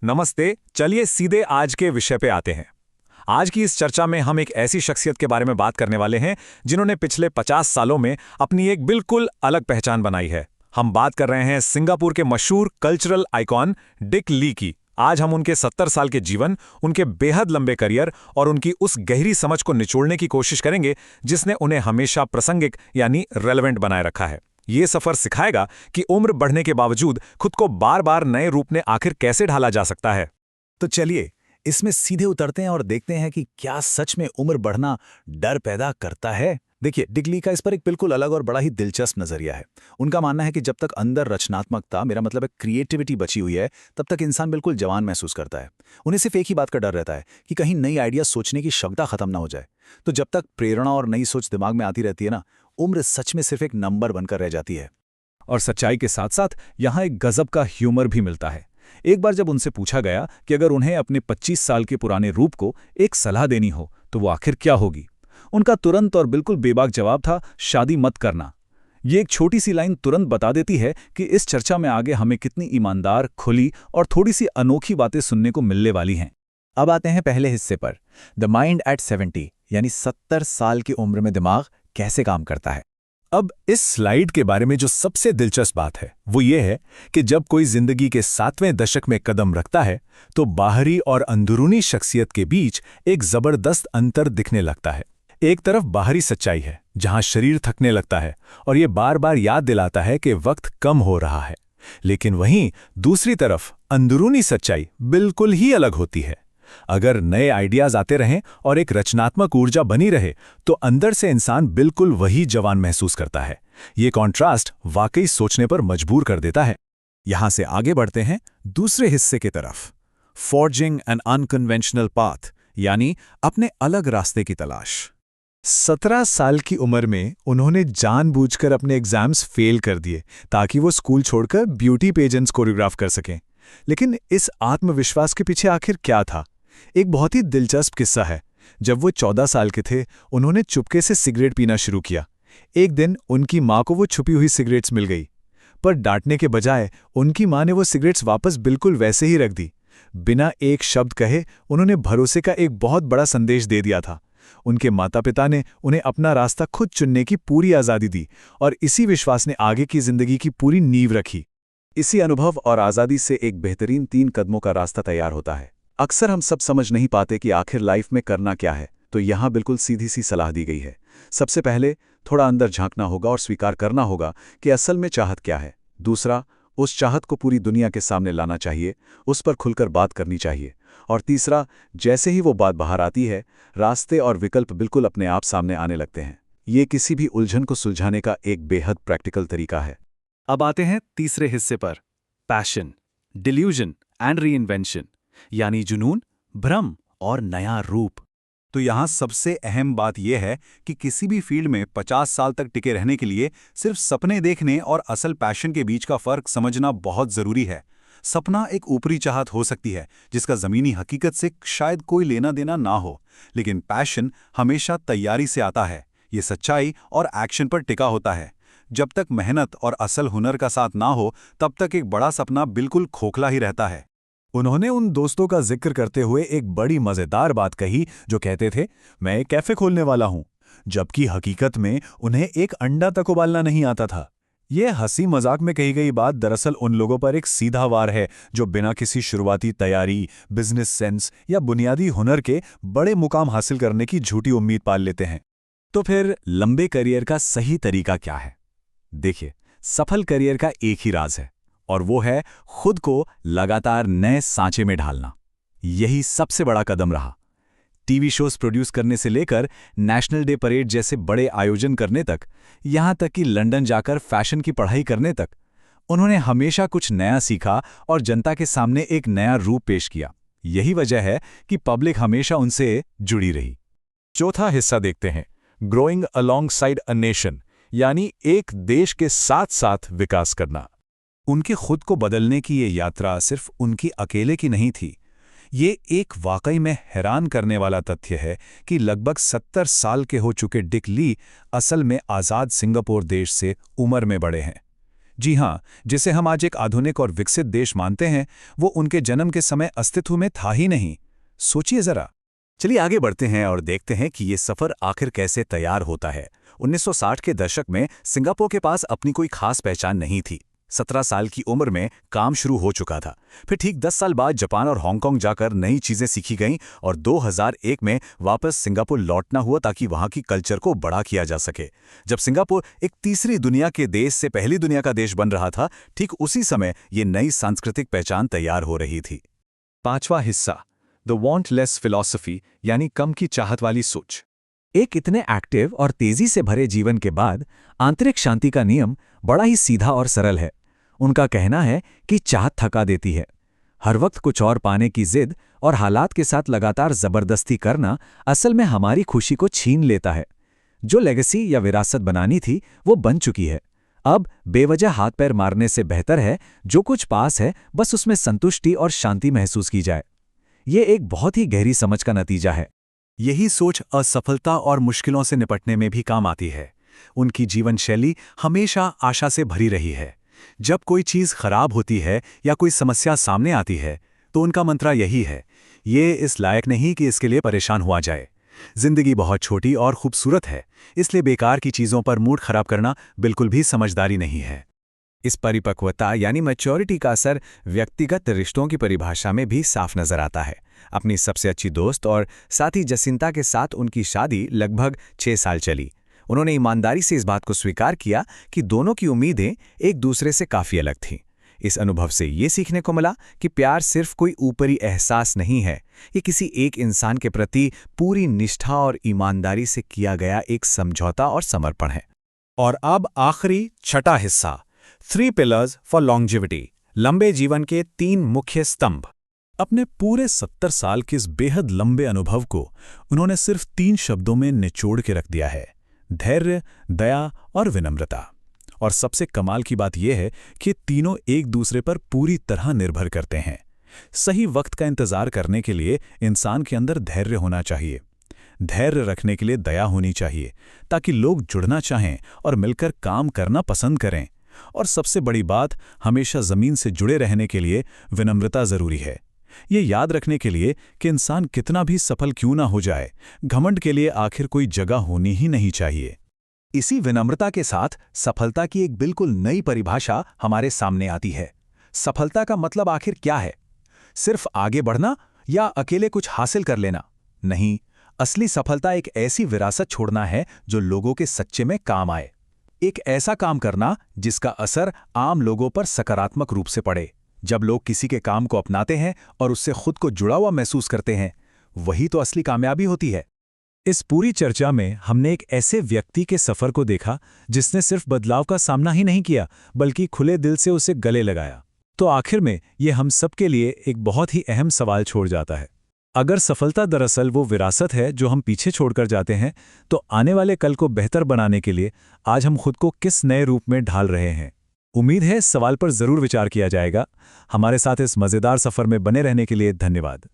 नमस्ते। चलिए सीधे आज के विषय पे आते हैं। आज की इस चर्चा में हम एक ऐसी शख्सियत के बारे में बात करने वाले हैं जिन्होंने पिछले 50 सालों में अपनी एक बिल्कुल अलग पहचान बनाई है। हम बात कर रहे हैं सिंगापुर के मशहूर कल्चरल आइकॉन डिक ली की। आज हम उनके 70 साल के जीवन, उनके बेहद लंबे करियर और उनकी उस गहरी समझ को निचोड़ने की कोशिश करेंगे जिसने उन्हें हमेशा प्रासंगिक यानी रेलेवेंट बनाए रखा है। ये सफर सिखाएगा कि उम्र बढ़ने के बावजूद खुद को बार बार नए रूप में आखिर कैसे ढाला जा सकता है। तो चलिए इसमें सीधे उतरते हैं और देखते हैं कि क्या सच में उम्र बढ़ना डर पैदा करता है। देखिए, डिक ली का इस पर एक बिल्कुल अलग और बड़ा ही दिलचस्प नजरिया है। उनका मानना है कि जब तक अंदर रचनात्मकता, मेरा मतलब है क्रिएटिविटी बची हुई है, तब तक इंसान बिल्कुल जवान महसूस करता है। उन्हें सिर्फ एक ही बात का डर रहता है कि कहीं नई आइडिया सोचने की क्षमता खत्म ना हो जाए। तो जब तक प्रेरणा और नई सोच दिमाग में आती रहती है ना, उम्र सच में सिर्फ एक नंबर बनकर रह जाती है। और सच्चाई के साथ साथ यहाँ एक गजब का ह्यूमर भी मिलता है। एक बार जब उनसे पूछा गया कि अगर उन्हें अपने 25 साल के पुराने रूप को एक सलाह देनी हो तो वो आखिर क्या होगी, उनका तुरंत और बिल्कुल बेबाक जवाब था, शादी मत करना। ये एक छोटी सी लाइन तुरंत बता देती है कि इस चर्चा में आगे हमें कितनी ईमानदार, खुली और थोड़ी सी अनोखी बातें सुनने को मिलने वाली हैं। अब आते हैं पहले हिस्से पर, द माइंड एट 70 यानी 70 साल की उम्र में दिमाग कैसे काम करता है। अब इस स्लाइड के बारे में जो सबसे दिलचस्प बात है वो ये है कि जब कोई जिंदगी के 7वें दशक में कदम रखता है तो बाहरी और अंदरूनी शख्सियत के बीच एक जबरदस्त अंतर दिखने लगता है। एक तरफ बाहरी सच्चाई है जहां शरीर थकने लगता है और ये बार बार याद दिलाता है कि वक्त कम हो रहा है, लेकिन वहीं दूसरी तरफ अंदरूनी सच्चाई बिल्कुल ही अलग होती है। अगर नए आइडियाज आते रहें और एक रचनात्मक ऊर्जा बनी रहे तो अंदर से इंसान बिल्कुल वही जवान महसूस करता है। ये कॉन्ट्रास्ट वाकई सोचने पर मजबूर कर देता है। यहां से आगे बढ़ते हैं दूसरे हिस्से की तरफ, फॉर्जिंग एन अनकन्वेंशनल पाथ यानी अपने अलग रास्ते की तलाश। 17 साल की उम्र में उन्होंने जानबूझकर अपने एग्जाम्स फेल कर दिए ताकि वो स्कूल छोड़कर ब्यूटी पेजेंट्स कोरियोग्राफ कर सकें। लेकिन इस आत्मविश्वास के पीछे आखिर क्या था? एक बहुत ही दिलचस्प किस्सा है। जब वो 14 साल के थे, उन्होंने चुपके से सिगरेट पीना शुरू किया। एक दिन उनकी माँ को वो छुपी हुई सिगरेट्स मिल गई, पर डांटने के बजाय उनकी माँ ने वो सिगरेट्स वापस बिल्कुल वैसे ही रख दी। बिना एक शब्द कहे उन्होंने भरोसे का एक बहुत बड़ा संदेश दे दिया था। उनके माता पिता ने उन्हें अपना रास्ता खुद चुनने की पूरी आज़ादी दी और इसी विश्वास ने आगे की जिंदगी की पूरी नींव रखी। इसी अनुभव और आज़ादी से एक बेहतरीन 3 कदमों का रास्ता तैयार होता है। अक्सर हम सब समझ नहीं पाते कि आखिर लाइफ में करना क्या है, तो यहाँ बिल्कुल सीधी सी सलाह दी गई है। सबसे पहले थोड़ा अंदर झांकना होगा और स्वीकार करना होगा कि असल में चाहत क्या है। दूसरा, उस चाहत को पूरी दुनिया के सामने लाना चाहिए, उस पर खुलकर बात करनी चाहिए। और तीसरा, जैसे ही वो बात बाहर आती है, रास्ते और विकल्प बिल्कुल अपने आप सामने आने लगते हैं। ये किसी भी उलझन को सुलझाने का एक बेहद प्रैक्टिकल तरीका है। अब आते हैं तीसरे हिस्से पर, पैशन, डिल्यूजन एंड रीइन्वेंशन यानी जुनून, भ्रम और नया रूप। तो यहाँ सबसे अहम बात यह है कि किसी भी फील्ड में 50 साल तक टिके रहने के लिए सिर्फ सपने देखने और असल पैशन के बीच का फर्क समझना बहुत जरूरी है। सपना एक ऊपरी चाहत हो सकती है जिसका जमीनी हकीकत से शायद कोई लेना देना ना हो, लेकिन पैशन हमेशा तैयारी से आता है। ये सच्चाई और एक्शन पर टिका होता है। जब तक मेहनत और असल हुनर का साथ ना हो तब तक एक बड़ा सपना बिल्कुल खोखला ही रहता है। उन्होंने उन दोस्तों का जिक्र करते हुए एक बड़ी मजेदार बात कही जो कहते थे, मैं एक कैफे खोलने वाला हूं, जबकि हकीकत में उन्हें एक अंडा तक उबालना नहीं आता था। यह हंसी मजाक में कही गई बात दरअसल उन लोगों पर एक सीधा वार है जो बिना किसी शुरुआती तैयारी, बिजनेस सेंस या बुनियादी हुनर के बड़े मुकाम हासिल करने की झूठी उम्मीद पाल लेते हैं। तो फिर लंबे करियर का सही तरीका क्या है? देखिए, सफल करियर का एक ही राज है और वो है खुद को लगातार नए सांचे में ढालना। यही सबसे बड़ा कदम रहा। टीवी शोज प्रोड्यूस करने से लेकर नेशनल डे परेड जैसे बड़े आयोजन करने तक, यहां तक कि लंदन जाकर फैशन की पढ़ाई करने तक, उन्होंने हमेशा कुछ नया सीखा और जनता के सामने एक नया रूप पेश किया। यही वजह है कि पब्लिक हमेशा उनसे जुड़ी रही। चौथा हिस्सा देखते हैं, ग्रोइंग अलोंगसाइड अ नेशन यानी एक देश के साथ साथ विकास करना। उनके खुद को बदलने की ये यात्रा सिर्फ उनकी अकेले की नहीं थी। ये एक वाकई में हैरान करने वाला तथ्य है कि लगभग 70 साल के हो चुके डिक ली असल में आज़ाद सिंगापुर देश से उम्र में बड़े हैं। जी हाँ, जिसे हम आज एक आधुनिक और विकसित देश मानते हैं, वो उनके जन्म के समय अस्तित्व में था ही नहीं। सोचिए जरा। चलिए आगे बढ़ते हैं और देखते हैं कि ये सफ़र आखिर कैसे तैयार होता है। 1960 के दशक में सिंगापुर के पास अपनी कोई खास पहचान नहीं थी। 17 साल की उम्र में काम शुरू हो चुका था। फिर ठीक 10 साल बाद जापान और हांगकांग जाकर नई चीज़ें सीखी गईं और 2001 में वापस सिंगापुर लौटना हुआ ताकि वहाँ की कल्चर को बड़ा किया जा सके। जब सिंगापुर एक तीसरी दुनिया के देश से पहली दुनिया का देश बन रहा था, ठीक उसी समय ये नई सांस्कृतिक पहचान तैयार हो रही थी। 5वां हिस्सा, द वांट लेस फिलॉसफी, यानी कम की चाहत वाली सोच। एक इतने एक्टिव और तेजी से भरे जीवन के बाद आंतरिक शांति का नियम बड़ा ही सीधा और सरल है। उनका कहना है कि चाहत थका देती है। हर वक्त कुछ और पाने की जिद और हालात के साथ लगातार जबरदस्ती करना असल में हमारी खुशी को छीन लेता है। जो लेगेसी या विरासत बनानी थी वो बन चुकी है। अब बेवजह हाथ पैर मारने से बेहतर है जो कुछ पास है बस उसमें संतुष्टि और शांति महसूस की जाए। ये एक बहुत ही गहरी समझ का नतीजा है। यही सोच असफलता और मुश्किलों से निपटने में भी काम आती है। उनकी जीवन शैली हमेशा आशा से भरी रही है। जब कोई चीज़ खराब होती है या कोई समस्या सामने आती है तो उनका मंत्र यही है, ये इस लायक नहीं कि इसके लिए परेशान हुआ जाए। जिंदगी बहुत छोटी और खूबसूरत है, इसलिए बेकार की चीज़ों पर मूड खराब करना बिल्कुल भी समझदारी नहीं है। इस परिपक्वता यानी मैच्योरिटी का असर व्यक्तिगत रिश्तों की परिभाषा में भी साफ नजर आता है। अपनी सबसे अच्छी दोस्त और साथी जसिंता के साथ उनकी शादी लगभग 6 साल चली। उन्होंने ईमानदारी से इस बात को स्वीकार किया कि दोनों की उम्मीदें एक दूसरे से काफ़ी अलग थीं। इस अनुभव से ये सीखने को मिला कि प्यार सिर्फ कोई ऊपरी एहसास नहीं है, ये किसी एक इंसान के प्रति पूरी निष्ठा और ईमानदारी से किया गया एक समझौता और समर्पण है। और अब आखिरी 6वां हिस्सा, 3 पिलर्स फॉर लॉन्जेविटी, लंबे जीवन के 3 मुख्य स्तंभ। अपने पूरे 70 साल के इस बेहद लंबे अनुभव को उन्होंने सिर्फ 3 शब्दों में निचोड़ के रख दिया है: धैर्य, दया और विनम्रता। और सबसे कमाल की बात यह है कि तीनों एक दूसरे पर पूरी तरह निर्भर करते हैं। सही वक्त का इंतजार करने के लिए इंसान के अंदर धैर्य होना चाहिए, धैर्य रखने के लिए दया होनी चाहिए ताकि लोग जुड़ना चाहें और मिलकर काम करना पसंद करें, और सबसे बड़ी बात, हमेशा जमीन से जुड़े रहने के लिए विनम्रता जरूरी है। ये याद रखने के लिए कि इंसान कितना भी सफल क्यों ना हो जाए, घमंड के लिए आखिर कोई जगह होनी ही नहीं चाहिए। इसी विनम्रता के साथ सफलता की एक बिल्कुल नई परिभाषा हमारे सामने आती है। सफलता का मतलब आखिर क्या है? सिर्फ आगे बढ़ना या अकेले कुछ हासिल कर लेना? नहीं, असली सफलता एक ऐसी विरासत छोड़ना है जो लोगों के सच्चे में काम आए। एक ऐसा काम करना जिसका असर आम लोगों पर सकारात्मक रूप से पड़े। जब लोग किसी के काम को अपनाते हैं और उससे खुद को जुड़ा हुआ महसूस करते हैं, वही तो असली कामयाबी होती है। इस पूरी चर्चा में हमने एक ऐसे व्यक्ति के सफर को देखा जिसने सिर्फ बदलाव का सामना ही नहीं किया बल्कि खुले दिल से उसे गले लगाया। तो आखिर में ये हम सबके लिए एक बहुत ही अहम सवाल छोड़ जाता है। अगर सफलता दरअसल वो विरासत है जो हम पीछे छोड़कर जाते हैं, तो आने वाले कल को बेहतर बनाने के लिए आज हम खुद को किस नए रूप में ढाल रहे हैं? उम्मीद है इस सवाल पर जरूर विचार किया जाएगा। हमारे साथ इस मज़ेदार सफर में बने रहने के लिए धन्यवाद।